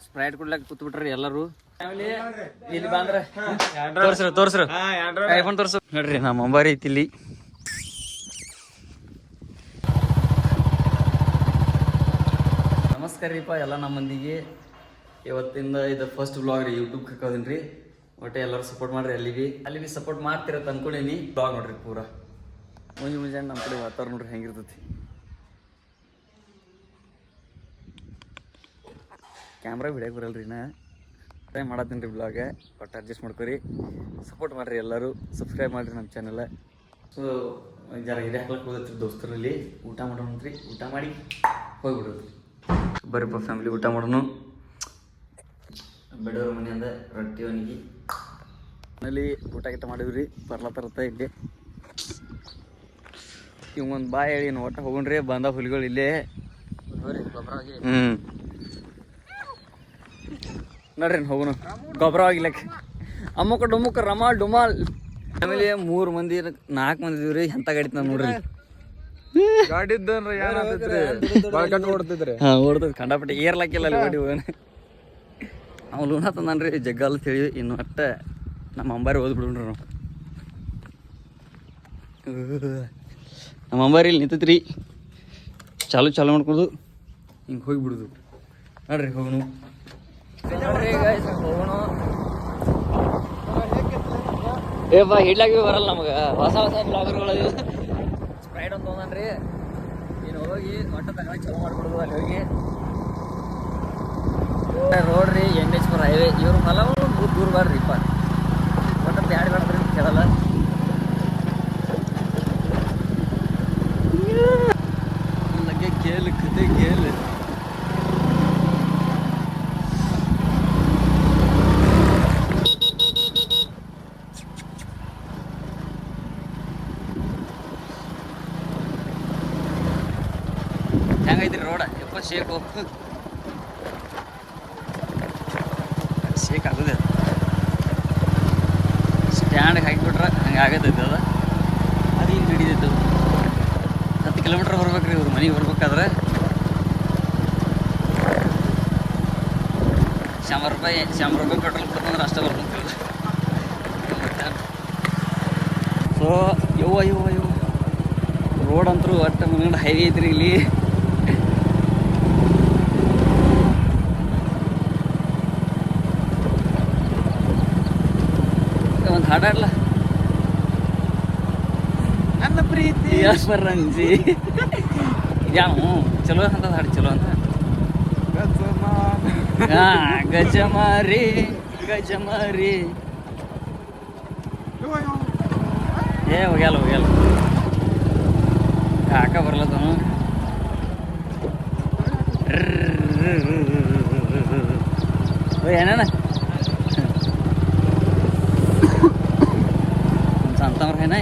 Sprite ಕುಡ್ಲಕ್ ಕೂತ್ ಬಿಟ್ರಿ ಎಲ್ಲರೂ ಇಲ್ಲಿ ಬಂದ್ರ ತೋರ್ಸ್ರ ಐಫೋನ್ ತೋರ್ಸ ನೋಡ್ರಿ ನಮ್ಮ ಅಂಬಾರಿ ಐತಿ ಇಲ್ಲಿ. ನಮಸ್ಕಾರ ರೀಪ ಎಲ್ಲ ನಮ್ಮ ಮಂದಿಗೆ. ಇವತ್ತಿಂದ ಇದು ಫಸ್ಟ್ ಬ್ಲಾಗ್ ರೀ, ಯೂಟ್ಯೂಬ್ ಹಾಕೋದಿನಿ ರೀ. ಒಟ್ಟೆ ಎಲ್ಲರೂ ಸಪೋರ್ಟ್ ಮಾಡ್ರಿ. ಅಲ್ಲಿ ಬಿ ಸಪೋರ್ಟ್ ಮಾಡ್ತಿರತ್ತ ಅನ್ಕೊಂಡೀನಿ. ಬ್ಲಾಗ್ ನೋಡ್ರಿ ಪೂರಾ ಮುಂಜಾನೆ ನಮ್ಮ ಕಡೆ ವಾತಾವರಣ ನೋಡ್ರಿ ಹೆಂಗಿರ್ತೈತಿ. ಕ್ಯಾಮ್ರಾ ಹಿಡಿಯಕ್ಕೆ ಬರಲ್ರಿ ನಾ ಟ್ರೈ ಮಾಡತ್ತೀನಿ ರೀ ಬ್ಲಾಗ. ಒಟ್ಟು ಅಡ್ಜಸ್ಟ್ ಮಾಡ್ಕೊರಿ, ಸಪೋರ್ಟ್ ಮಾಡಿರಿ ಎಲ್ಲರೂ. ಸಬ್ಸ್ಕ್ರೈಬ್ ಮಾಡಿರಿ ನಮ್ಮ ಚಾನಲ್. ಸೊ ಜರ ಹಿಡಿಯ ಹಾಕ್ಲಕ್ಕೆ ಹೋಗತ್ರಿ ದೋಸ್ತರಲ್ಲಿ. ಊಟ ಮಾಡೋಣ್ರಿ, ಊಟ ಮಾಡಿ ಹೋಗ್ಬಿಡೋದು. ಬರೀಪ್ಪ ಫ್ಯಾಮಿಲಿ ಊಟ ಮಾಡೋಣ. ಬೆಡೋರ ಮನೆಯಿಂದ ರೊಟ್ಟಿ ಒಣಗಿ ಮನೇಲಿ ಊಟ ಗಿಟ ಮಾಡಿವ್ರಿ. ಬರ್ಲತ್ತರತ್ತ ಇಲ್ಲಿ ಇವಂಗೊಂದು ಬಾಯ್ ಹೇಳಿ ಒಟ್ಟ ಹೋಗೋಣ್ರಿ. ಬಂದ ಹುಲಿಗಳು ಇಲ್ಲೇ ನೋಡ್ರಿ ಹೋಗೋಣ. ಗೊಬ್ಬರ ಆಗಿಲ್ಲಕ್ಕೆ ಅಮ್ಮಕ್ಕ ಡೊಮ್ಮಕ್ಕ ರಮಾಲ್ ಡುಮಾಲ್. ಆಮೇಲೆ 3 ಮಂದಿ 4 ಮಂದಿ ಇದೀವ್ರಿ. ಎಂತ ಗಾಡಿ ನಾವು ನೋಡ್ರಿ ಗಾಡಿ ಓಡ್ತಿದ್ರಿ. ಓಡ್ತದ ಕಂಡಪಟ್ಟೆ ಏರ್ಲಾಕಿಲ್ಲ ಅಲ್ಲಿ ಗಾಡಿ ಹೋಗೋಣ. ನಾವು ಲೂನ ತಂದನ್ರಿ ಜಗ್ಗಲ್ ತಿಳಿ. ಇನ್ನು ಅಟ್ಟ ನಮ್ಮ ಅಂಬಾರಿ ಓದ್ಬಿಡ್ರಿ ನಾವು. ನಮ್ಮ ಅಂಬಾರಿ ಇಲ್ಲಿ ನಿಂತೈತ್ರಿ. ಚಾಲು ಮಾಡ್ಕೊದು ಹಿಂಗೆ ಹೋಗಿಬಿಡುದು. ನೋಡ್ರಿ ಹೋಗೋಣ ಹೋಗೋಣ. ಏ ಬಾ ಹಿಡ್ಲಾಗಿ ಬರಲ್ಲ ನಮಗೆ. ಹೊಸ ಬ್ಲಾಗರ್ಗಳು ಸ್ಪ್ರೈಟ್ ಅಂತ ತೊಗೊಂಡ್ರಿ. ನೀನು ಹೋಗಿ ಒಟ್ಟ ತಗೊಂಡು ಚಲೋ ಮಾಡ್ಬಿಡೋದು. ಅಲ್ಲಿ ಹೋಗಿ ರೋಡ್ ರೀ NH ಹೈವೇ. ಇವ್ರ ಹೊಲ ದೂರ ಬಾರ್ರಿಪ್ಪ. ಒಟ್ಟ ಬ್ಯಾಡಿ ಬೇಡ್ರಿ ಕೇಳಲ್ಲ. ಲಗ್ಗೆ ಕೇಳು ಕತೆ ಕೇಳು. ಹೆಂಗೈತ್ರಿ ರೋಡ? ಎಪ್ಪ ಶೇಕ್ ಆಗೋದು. ಸ್ಟ್ಯಾಂಡ್ಗೆ ಹಾಕಿಬಿಟ್ರೆ ಹಂಗೆ ಆಗತ್ತೈತೆ ಅದು ಹಿಂಗೆ ಹಿಡಿದೈತೆ. 10 ಕಿಲೋಮೀಟ್ರ್ ಬರ್ಬೇಕ್ರಿ ಇವ್ರು ಮನೆಗೆ ಬರ್ಬೇಕಾದ್ರೆ. 100 ರೂಪಾಯಿ ಪೆಟ್ರೋಲ್ ಕೊಡ್ತಂದ್ರೆ ಅಷ್ಟೇ ಬರ್ಬೇಕು. ಸೊ ಯವ್ವ ರೋಡ್ ಅಂತೂ ಒಟ್ಟು ಮುಂದೆ ಹೈವೇ ಐತ್ರಿ ಇಲ್ಲಿ. ಒಂದು ಹಾಡಾಡ್ಲ ನನ್ನ ಪ್ರೀತಿ ರಂಜಿ ಯಾವ ಚಲೋ ಅಂತ ಹಾಡು. ಚಲೋ ಅಂತ ಗಜಮಾರಿ ಏ ಹೋಗ್ಯಾಲ ಕಾಕ ಬರ್ಲತ್ತನು. ಏನೇನ ಸಂತಮ್ರ ಏನ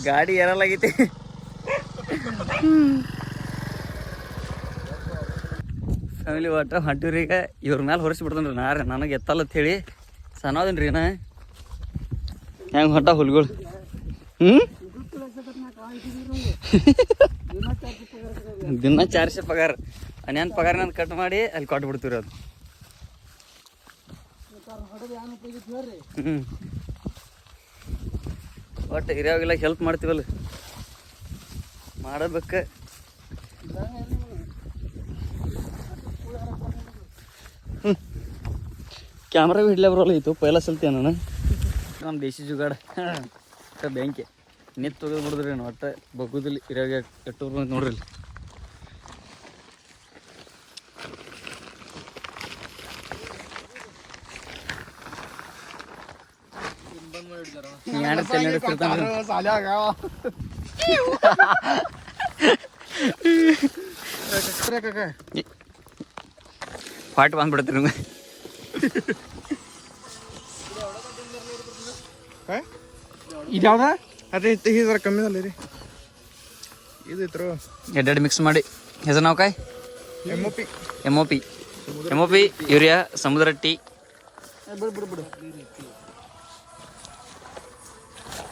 ಗಾಡಿ ಏರಲಾಗೈತಿ. ಫ್ಯಾಮಿಲಿ ಒಟ್ಟ ಹೊಂಟಿವ್ರಿ. ಈಗ ಇವ್ರ ಮ್ಯಾಲೆ ಹೊರಿಸಿ ಬಿಡ್ತೇನೆ ರೀ. ನನಗೆ ಎತ್ತಲ್ಲತ್ ಹೇಳಿ ಸಣ್ಣದನ್ ರೀ ನಾ. ಹೆಂಗೆ ಹೊಂಟ ಹುಲ್ಗಳು. ದಿನ 400 ಪಗಾರ. ಅನ್ಯಾನ್ ಪಗಾರ ನಾನು ಕಟ್ ಮಾಡಿ ಅಲ್ಲಿ ಕೊಟ್ಬಿಡ್ತೀವಿ ಅದು. ಒಟ್ಟು ಹಿರಿಯಾಗೆಲ್ಲ ಹೆಲ್ಪ್ ಮಾಡ್ತೀವಲ್ಲ, ಮಾಡಬೇಕ. ಕ್ಯಾಮ್ರಾ ಹಿಡ್ಲೇ ಬರೋಲ್ಲ ಇತ್ತು ಪೈಲ ಸಲ್ತಿ ನಾನು. ನಮ್ಮ ದೇಶಿ ಜುಗಾಡ ಬ್ಯಾಂಕೆ ನಿತ್ತು ತೆಗೆದು ಬಿಡಿದ್ರಿ. ಒಟ್ಟು ಬಗ್ಗುದಲ್ಲಿ ಹಿರಿಯಾಗ ಎಟ್ಟು ನೋಡ್ರಿ. ಪಾಟ್ ಬಂದ್ಬಿಡತ್ರಿ ನಿಮ್ಗೆ. ಇದ್ಯಾವ್ದ ಅದೇ ಜರ ಕಮ್ಮಿ ಅಲ್ಲ ರೀ. ಇದು ಇತ್ತು ಎರಡು ಮಿಕ್ಸ್ ಮಾಡಿ ಹೆಸರು ನಾವು ಕಾಯಿ MOP ಯೂರಿಯಾ ಸಮುದ್ರ ಟೀ.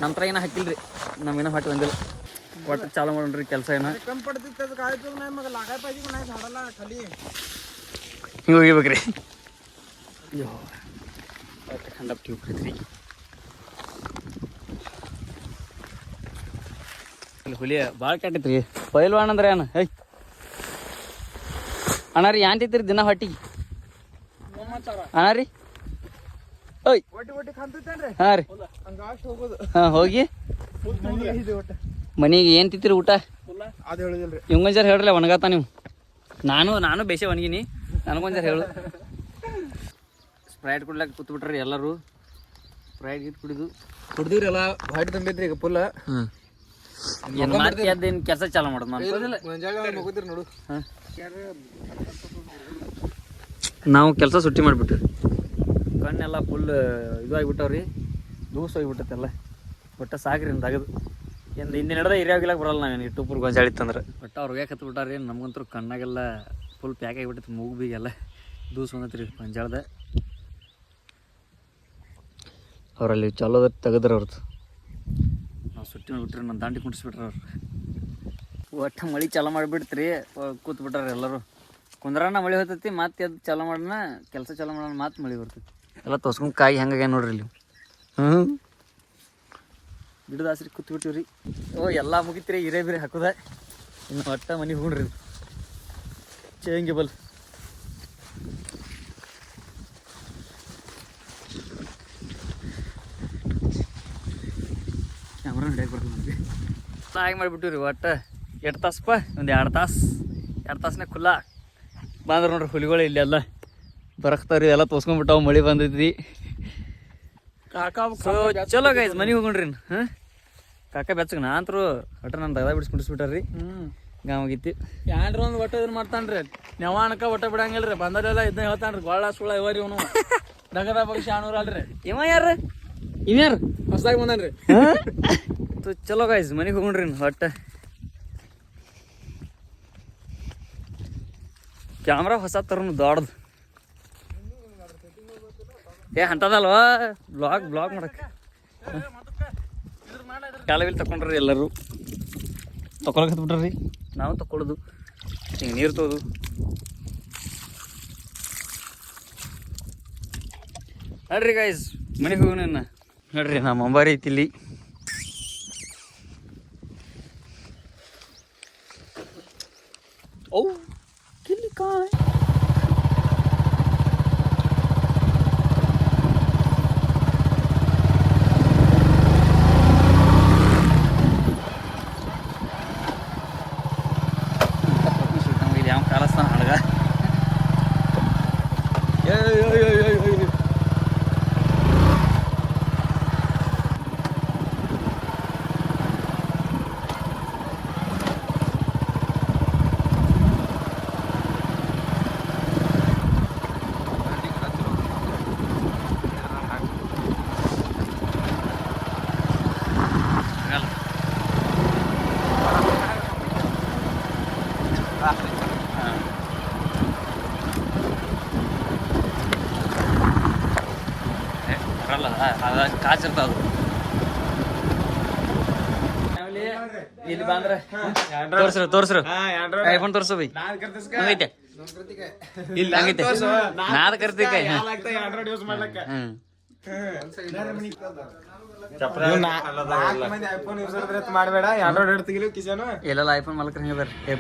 ನಂತರ ಏನೋ ಹಾಕಿಲ್ರಿ ನಮ್ಗೇನೋ ಹೊಟ್ಟೆ ಬಂದಿಲ್ಲ ಒಟ್ಟು ಚಾಲು ಮಾಡೋಣ್ರಿ ಕೆಲಸ ಏನೋ कम पडते त्याचं काय उपयोग नाही मग लागाय पाहिजे की नाही झाडाला खाली ಹಿಂಗೆ ಹೋಗಿಬೇಕ್ರಿ ಅಯ್ಯೋ ಒಟ್ಟು ಖಂಡಪ್ ಟ್ಯೂಬ್ ಐತ್ರಿ ಹುಲಿ ಭಾಳ ಕೆಟ್ಟೈತ್ರಿ ಪೈಲ್ವಾನ್ ಅಂದ್ರೆ ಏನು ಐ ಅಣ್ಣ ರೀ ಯಾಂತಿತ್ರಿ ದಿನ ಹೊಟ್ಟಿಗೆ ಅಣ್ಣ ರೀ ಓಯ್ ಒಟ್ಟಿ ಒಟ್ಟಿ ಕಾಣ್ತೈತೇನ್ರಿ ಹಾಂ ರೀ ಹಂಗ ಅಷ್ಟು ಹೋಗೋದು ಹಾಂ ಹೋಗಿ ಇದು ಒಟ್ಟ ಮನೆಗೆ ಏನು ತಿಂತೀರಿ ಊಟ ಅದು ಹೇಳಿದಿಲ್ರಿ ಇವಂಗೊಂದು ಜರ ಹೇಳ್ರಲ್ಲ ಒಣಗಾತ ನೀವು ನಾನು ಬೇಸೆ ಒಣಗಿನಿ ನನಗೊಂದು ಜರ ಹೇಳು ಸ್ಪ್ರೈಟ್ ಕುಡ್ಲಾಕ ಕೂತ್ಬಿಟ್ರಿ ಎಲ್ಲರೂ ಸ್ಪ್ರೈಟ್ ಗೀಟ್ ಕುಡ್ದಿವ್ರಿ ಎಲ್ಲ ಬಾಯ್ಟ್ ತಂಬೈತ್ರಿ ಈಗ ಫುಲ್ ಹ್ಞೂ ಏನು ಮಾಡ್ತಿ ಅದೇನು ಕೆಲಸ ಚಾಲು ಮಾಡೋದು ನಾನು ಮುಗಿದ್ರಿ ನೋಡು ಹಾಂ ನಾವು ಕೆಲಸ ಸುಟ್ಟಿ ಮಾಡಿಬಿಟ್ರಿ ಕಣ್ಣೆಲ್ಲ ಫುಲ್ ಇದು ಆಗಿಬಿಟ್ಟವ್ರಿ ದೂಸ ಹೋಗಿಬಿಟ್ಟೈತೆಲ್ಲ ಒಟ್ಟು ಸಾಕ್ರಿ ಅಂತ ತೆಗೆದು ಎಂದು ಹಿಂದಿನ ಹಿಡ್ದ ಹಿರಿಯಾಗಿಲಾಕ ಬರಲ್ಲ ನಾವೇನು ಇಟ್ಟುಪುರ್ ಗೊಂಜಾಳಿತ್ತಂದ್ರೆ ಒಟ್ಟು ಅವ್ರಿಗೆ ಕತ್ಬಿಟ್ಟಾರಿ ನಮ್ಗಂತೂ ಕಣ್ಣಾಗೆಲ್ಲ ಫುಲ್ ಪ್ಯಾಕ್ ಆಗಿಬಿಟ್ಟೈತೆ ಮೂಗು ಬೀಗೆಲ್ಲ ದೂಸ ಬಂದೈತೆ ರೀ ಗೊಂಜಾಳದ ಅವರಲ್ಲಿ ಚಲೋದ ತೆಗೆದ್ರೆ ಅವ್ರದ್ದು ನಾವು ಸುಟ್ಟಿ ಮಾಡಿಬಿಟ್ರಿ ನನ್ನ ದಾಂಡಿ ಕುಂಟಿಸ್ಬಿಟ್ರೆ ಅವ್ರು ಒಟ್ಟು ಮಳೆ ಚಾಲು ಮಾಡಿಬಿಡ್ತ್ರಿ ಕೂತ್ಬಿಟ್ಟಾರ ಎಲ್ಲರೂ ಕುಂದ್ರಾನ ಮಳೆ ಹೋಗ್ತೈತಿ ಮತ್ತೆ ಅದು ಚಾಲು ಮಾಡೋಣ ಕೆಲಸ ಚಾಲು ಮಾಡೋಣ ಮತ್ತೆ ಮಳೆ ಬರ್ತೈತಿ ಎಲ್ಲ ತೊಸ್ಕೊಂಡು ಕಾಯಿ ಹೆಂಗಾಗ್ಯಾನ ನೋಡ್ರಿ ಇಲ್ಲಿ ಹ್ಞೂ ಗಿಡದ ಹಸ್ರಿ ಕೂತ್ಬಿಟ್ಟಿವ್ರಿ ಓ ಎಲ್ಲ ಮುಗಿತ್ರಿ ಹಿರೇ ಬಿರಿ ಹಾಕೋದ ಇನ್ನು ಒಟ್ಟ ಮನೆಗೆ ಹೋಗ್ರಿ ಚೇಂಗೆ ಬಲ್ ಕ್ಯಾಮ್ರಾ ಹಿಡಿಯಕ್ಕೆ ಬರಲ್ಲ ನಮಗೆ ಹಾಗೆ ಮಾಡಿಬಿಟ್ಟಿವ್ರಿ ಒಟ್ಟು ಎಷ್ಟು ತಾಸಪ್ಪ ಒಂದು 2 ತಾಸನೇ ಖುಲ್ಲಾ ಬಂದ್ರೆ ನೋಡ್ರಿ ಹುಲಿಗಳು ಇಲ್ಲಿ ಎಲ್ಲ ಬರಕ್ತಾವ್ರಿ ಎಲ್ಲ ತೋರ್ಸ್ಕೊಂಡ್ಬಿಟ್ಟಾವ ಮಳೆ ಬಂದೈತಿ ಸೊ ಚಲೋ ಗೈಸ್ ಮನೆಗೆ ಹೋಗೋಣ್ರಿ ಹಾಂ ಕಾಕ ಬೆಚ್ಚಗ ನಾ ಅಂತರೂ ಒಟ್ಟ ನಾನು ದಗದ ಬಿಡಿಸ್ಬಿಟ್ಟಿಸ್ಬಿಟ್ಟಾರ್ರಿ ಗಾಮಗಿತ್ತಿ ಯಾನ್ರಿ ಒಂದು ಒಟ್ಟ ಇದನ್ನ ಮಾಡ್ತಾನ್ರಿ ನೆವಾಣಕ ಒಟ್ಟ ಬಿಡಂಗಿಲ್ರಿ ಬಂದಲೆಲ್ಲ ಇದನ್ನ ಹೇಳ್ತಾನ್ರಿ ಗೋಳ ಸುಳ್ಳ ಇವರಿ ಇವನು ದಗದ ಬಗ್ಗೆ ಶಾಣೂರ್ ಅಲ್ರಿ ಇವ ಯಾರು ಇವ್ಯಾರು ಹೊಸದಾಗಿ ಬಂದನ್ರಿ ಸೊ ಚಲೋ ಗೈಸ್ ಮನೆಗೆ ಹೋಗೋಣ್ರಿ ಒಟ್ಟ ಕ್ಯಾಮ್ರಾ ಹೊಸ ತರನು ದೊಡ್ಡದು ಏ ಅಂತದಲ್ವಾ ಬ್ಲಾಗ್ ಮಾಡಕ್ಕೆ ಕಾಲವಿಲ್ ತಕೊಂಡ್ರಿ ಎಲ್ಲರೂ ತಗೊಳಕ್ ಹತ್ಬಿಟ್ರಿ ನಾವು ತಕೊಳ್ಳೋದು ಹಿಂಗೆ ನೀರು ತೋದು ನೋಡ್ರಿ ಗೈಸ್ ಮನೆಗೆ ಹೋಗೋಣ ನೋಡ್ರಿ ನಮ್ಮ ಅಂಬಾರಿ ಐತಿ ಇಲ್ಲಿ ಓ ಕಿಲ್ಲಿಕಾಯ್ ಯಾವ ಕಾಲಸ್ತಾನ ಹಡಗ ಬರಲ್ಲ ಅದ ಕಾಚಿರ್ತಾವ ಇಲ್ಲಿ ಬಂದ್ರೆ ತೋರ್ಸ್ರು ಐಫೋನ್ ತೋರ್ಸು ಬೈ ಹಂಗೈತೆ ಹಂಗೈತೆ ನಾದ ಕರ್ತಿ ಕೈ ಮಾಡಬೇಡ ಆಂಡ್ರಾಯ್ಡ್ ಹಿಡ್ತಿಗಿಲ್ಲ ಕಿಸೇನು ಎಲ್ಲೆಲ್ಲ ಐಫೋನ್ ಮಾಲಕರು ಹಂಗೆ